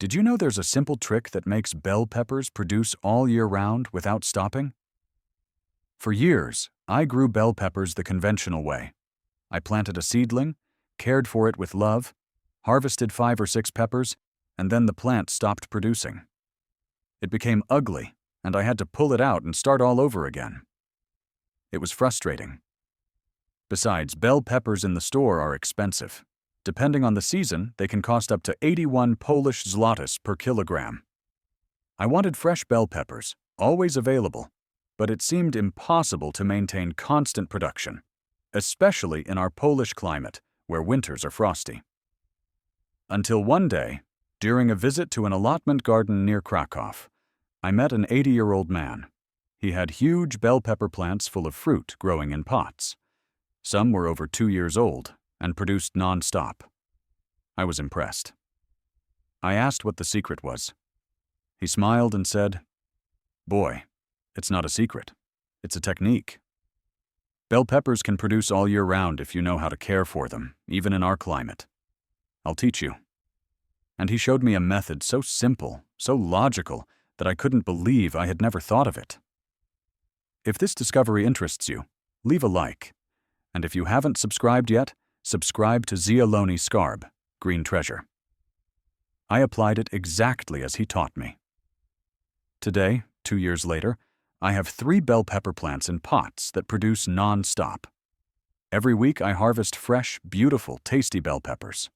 Did you know there's a simple trick that makes bell peppers produce all year round without stopping? For years, I grew bell peppers the conventional way. I planted a seedling, cared for it with love, harvested 5 or 6 peppers, and then the plant stopped producing. It became ugly, and I had to pull it out and start all over again. It was frustrating. Besides, bell peppers in the store are expensive. Depending on the season, they can cost up to 81 Polish zlotys per kilogram. I wanted fresh bell peppers, always available, but it seemed impossible to maintain constant production, especially in our Polish climate, where winters are frosty. Until one day, during a visit to an allotment garden near Krakow, I met an 80-year-old man. He had huge bell pepper plants full of fruit growing in pots. Some were over 2 years old and produced non-stop. I was impressed. I asked what the secret was. He smiled and said, "Boy, it's not a secret. It's a technique. Bell peppers can produce all year round if you know how to care for them, even in our climate. I'll teach you." And he showed me a method so simple, so logical, that I couldn't believe I had never thought of it. If this discovery interests you, leave a like. And if you haven't subscribed yet, subscribe to Zieloni Scarb, Green Treasure. I applied it exactly as he taught me. Today, 2 years later, I have 3 bell pepper plants in pots that produce non-stop. Every week I harvest fresh, beautiful, tasty bell peppers.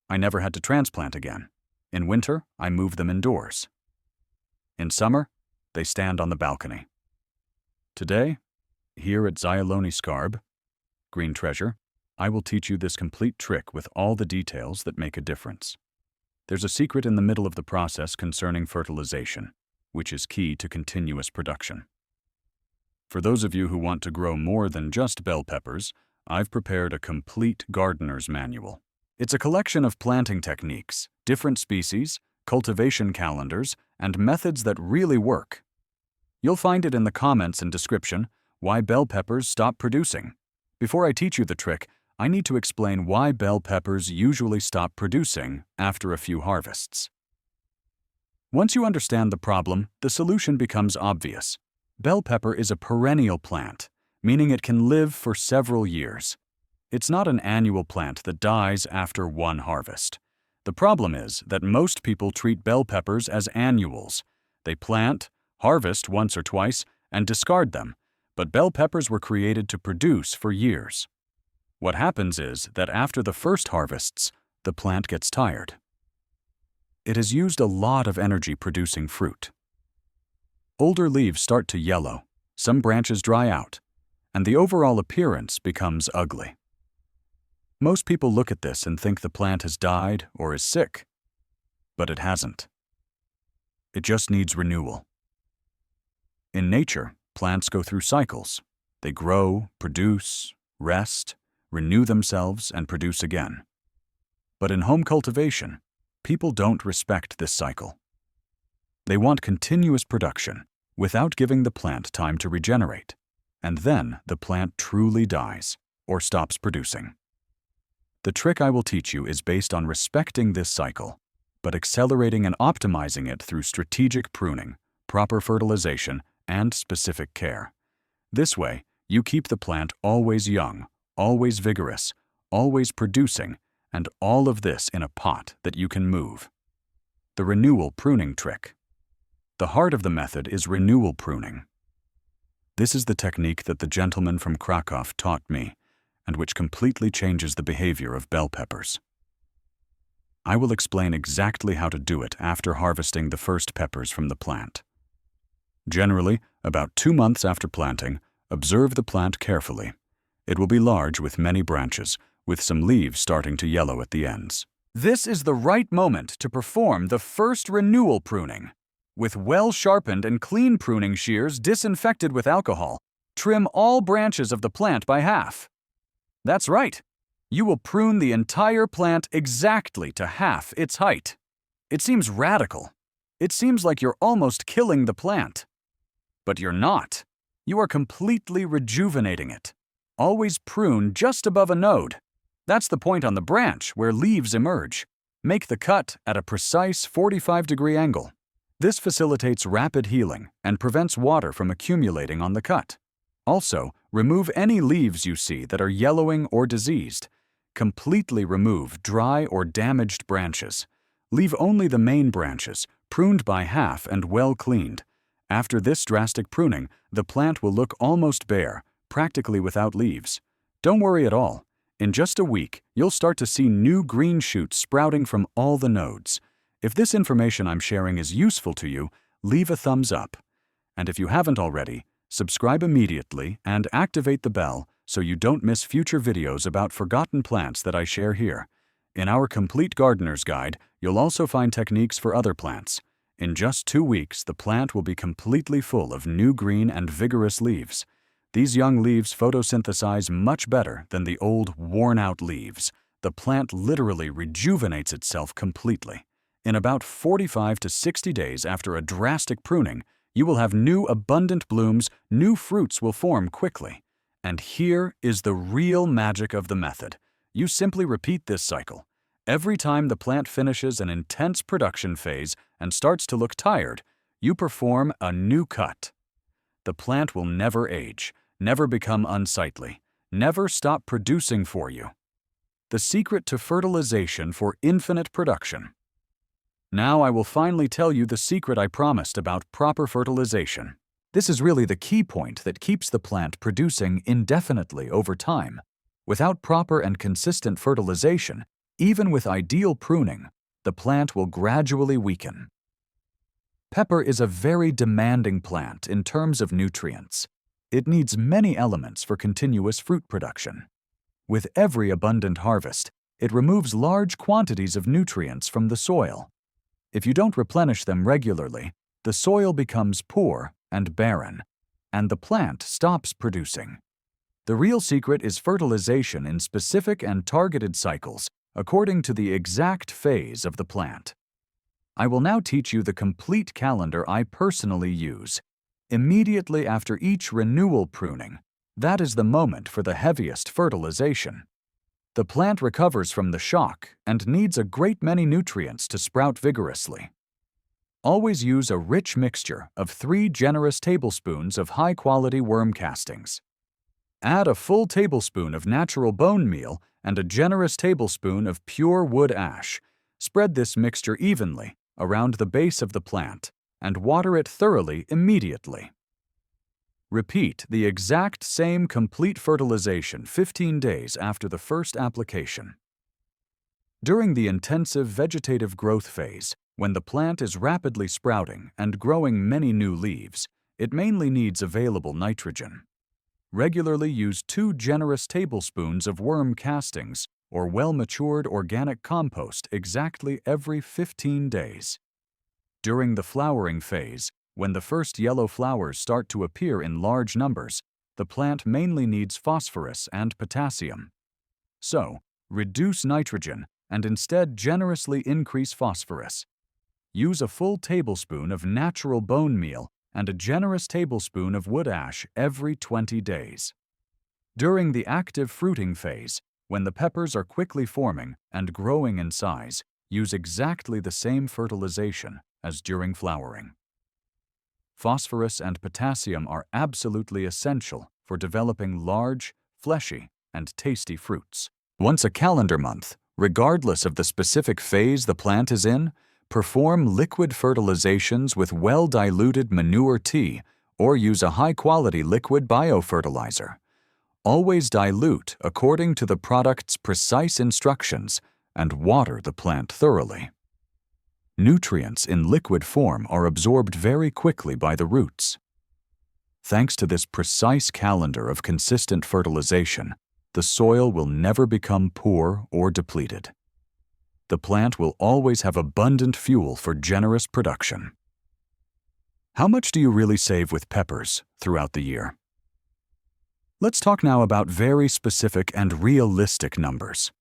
I never had to transplant again. In winter, I move them indoors. In summer, they stand on the balcony. Today, here at Zieloni Scarb, Green Treasure, I will teach you this complete trick with all the details that make a difference. There's a secret in the middle of the process concerning fertilization, which is key to continuous production. For those of you who want to grow more than just bell peppers, I've prepared a complete gardener's manual. It's a collection of planting techniques, different species, cultivation calendars, and methods that really work. You'll find it in the comments and description, why bell peppers stop producing. Before I teach you the trick, I need to explain why bell peppers usually stop producing after a few harvests. Once you understand the problem, the solution becomes obvious. Bell pepper is a perennial plant, meaning it can live for several years. It's not an annual plant that dies after one harvest. The problem is that most people treat bell peppers as annuals. They plant, harvest once or twice, and discard them, but bell peppers were created to produce for years. What happens is that after the first harvests, the plant gets tired. It has used a lot of energy producing fruit. Older leaves start to yellow, some branches dry out, and the overall appearance becomes ugly. Most people look at this and think the plant has died or is sick, but it hasn't. It just needs renewal. In nature, plants go through cycles. They grow, produce, rest, renew themselves, and produce again. But in home cultivation, people don't respect this cycle. They want continuous production without giving the plant time to regenerate, and then the plant truly dies or stops producing. The trick I will teach you is based on respecting this cycle, but accelerating and optimizing it through strategic pruning, proper fertilization, and specific care. This way, you keep the plant always young, always vigorous, always producing, and all of this in a pot that you can move. The renewal pruning trick. The heart of the method is renewal pruning. This is the technique that the gentleman from Krakow taught me, and which completely changes the behavior of bell peppers. I will explain exactly how to do it after harvesting the first peppers from the plant. Generally, about 2 months after planting, observe the plant carefully. It will be large with many branches, with some leaves starting to yellow at the ends. This is the right moment to perform the first renewal pruning. With well-sharpened and clean pruning shears disinfected with alcohol, trim all branches of the plant by half. That's right. You will prune the entire plant exactly to half its height. It seems radical. It seems like you're almost killing the plant. But you're not. You are completely rejuvenating it. Always prune just above a node. That's the point on the branch where leaves emerge. Make the cut at a precise 45-degree angle. This facilitates rapid healing and prevents water from accumulating on the cut. Also, remove any leaves you see that are yellowing or diseased. Completely remove dry or damaged branches. Leave only the main branches, pruned by half and well cleaned. After this drastic pruning, the plant will look almost bare, practically without leaves. Don't worry at all. In just a week, you'll start to see new green shoots sprouting from all the nodes. If this information I'm sharing is useful to you, leave a thumbs up. And if you haven't already, subscribe immediately and activate the bell so you don't miss future videos about forgotten plants that I share here. In our Complete Gardener's Guide, you'll also find techniques for other plants. In just 2 weeks, the plant will be completely full of new green and vigorous leaves. These young leaves photosynthesize much better than the old, worn-out leaves. The plant literally rejuvenates itself completely. In about 45 to 60 days after a drastic pruning, you will have new abundant blooms, new fruits will form quickly. And here is the real magic of the method. You simply repeat this cycle. Every time the plant finishes an intense production phase and starts to look tired, you perform a new cut. The plant will never age, never become unsightly, never stop producing for you. The secret to fertilization for infinite production. Now I will finally tell you the secret I promised about proper fertilization. This is really the key point that keeps the plant producing indefinitely over time. Without proper and consistent fertilization, even with ideal pruning, the plant will gradually weaken. Pepper is a very demanding plant in terms of nutrients. It needs many elements for continuous fruit production. With every abundant harvest, it removes large quantities of nutrients from the soil. If you don't replenish them regularly, the soil becomes poor and barren, and the plant stops producing. The real secret is fertilization in specific and targeted cycles according to the exact phase of the plant. I will now teach you the complete calendar I personally use. Immediately after each renewal pruning, that is the moment for the heaviest fertilization. The plant recovers from the shock and needs a great many nutrients to sprout vigorously. Always use a rich mixture of 3 generous tablespoons of high-quality worm castings. Add a full tablespoon of natural bone meal and a generous tablespoon of pure wood ash. Spread this mixture evenly around the base of the plant and water it thoroughly immediately. Repeat the exact same complete fertilization 15 days after the first application. During the intensive vegetative growth phase, when the plant is rapidly sprouting and growing many new leaves, it mainly needs available nitrogen. Regularly use 2 generous tablespoons of worm castings or well-matured organic compost exactly every 15 days. During the flowering phase, when the first yellow flowers start to appear in large numbers, the plant mainly needs phosphorus and potassium. So, reduce nitrogen and instead generously increase phosphorus. Use a full tablespoon of natural bone meal and a generous tablespoon of wood ash every 20 days. During the active fruiting phase, when the peppers are quickly forming and growing in size, use exactly the same fertilization as during flowering. Phosphorus and potassium are absolutely essential for developing large, fleshy, and tasty fruits. Once a calendar month, regardless of the specific phase the plant is in, perform liquid fertilizations with well-diluted manure tea or use a high-quality liquid biofertilizer. Always dilute according to the product's precise instructions and water the plant thoroughly. Nutrients in liquid form are absorbed very quickly by the roots. Thanks to this precise calendar of consistent fertilization, the soil will never become poor or depleted. The plant will always have abundant fuel for generous production. How much do you really save with peppers throughout the year? Let's talk now about very specific and realistic numbers.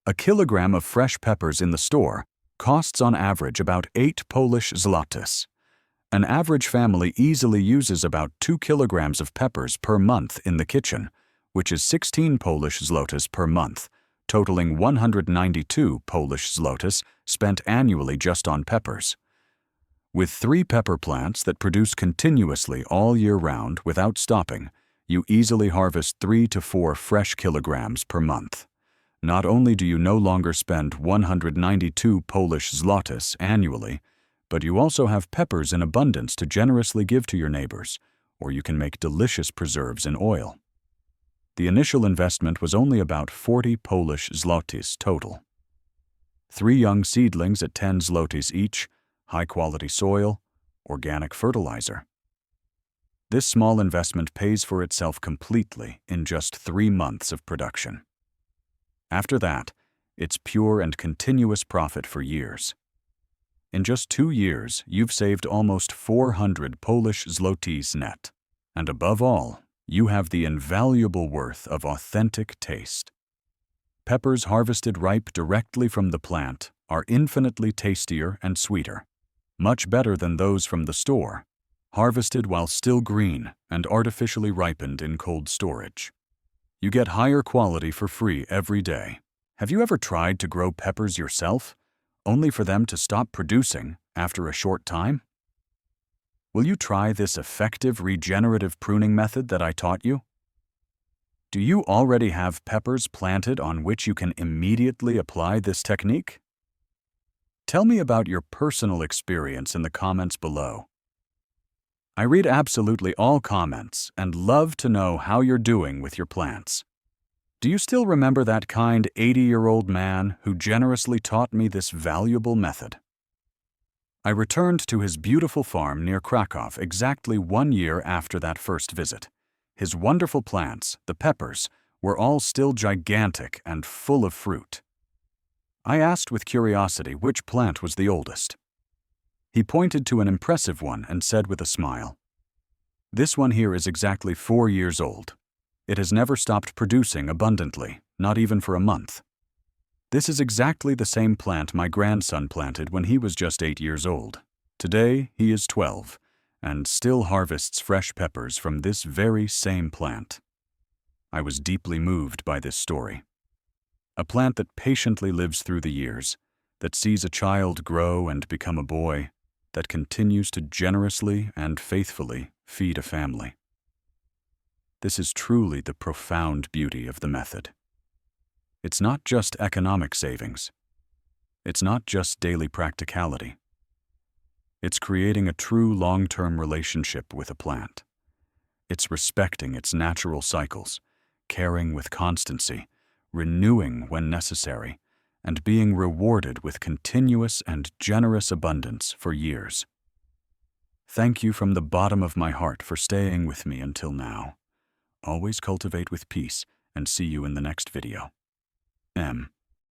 A kilogram of fresh peppers in the store costs on average about 8 Polish zlotys. An average family easily uses about 2 kilograms of peppers per month in the kitchen, which is 16 Polish zlotys per month, totaling 192 Polish zlotys spent annually just on peppers. With 3 pepper plants that produce continuously all year round without stopping, you easily harvest 3 to 4 fresh kilograms per month. Not only do you no longer spend 192 Polish zlotys annually, but you also have peppers in abundance to generously give to your neighbors, or you can make delicious preserves in oil. The initial investment was only about 40 Polish zlotys total. 3 young seedlings at 10 zlotys each, high-quality soil, organic fertilizer. This small investment pays for itself completely in just 3 months of production. After that, it's pure and continuous profit for years. In just 2 years, you've saved almost 400 Polish zlotys net. And above all, you have the invaluable worth of authentic taste. Peppers harvested ripe directly from the plant are infinitely tastier and sweeter, much better than those from the store, harvested while still green and artificially ripened in cold storage. You get higher quality for free every day. Have you ever tried to grow peppers yourself, only for them to stop producing after a short time? Will you try this effective regenerative pruning method that I taught you? Do you already have peppers planted on which you can immediately apply this technique? Tell me about your personal experience in the comments below. I read absolutely all comments and love to know how you're doing with your plants. Do you still remember that kind 80-year-old man who generously taught me this valuable method? I returned to his beautiful farm near Krakow exactly 1 year after that first visit. His wonderful plants, the peppers, were all still gigantic and full of fruit. I asked with curiosity which plant was the oldest. He pointed to an impressive one and said with a smile, "This one here is exactly 4 years old. It has never stopped producing abundantly, not even for a month. This is exactly the same plant my grandson planted when he was just 8 years old. Today he is 12 and still harvests fresh peppers from this very same plant." I was deeply moved by this story. A plant that patiently lives through the years, that sees a child grow and become a boy, that continues to generously and faithfully feed a family. This is truly the profound beauty of the method. It's not just economic savings. It's not just daily practicality. It's creating a true long-term relationship with a plant. It's respecting its natural cycles, caring with constancy, renewing when necessary, and being rewarded with continuous and generous abundance for years. Thank you from the bottom of my heart for staying with me until now. Always cultivate with peace, and see you in the next video. M.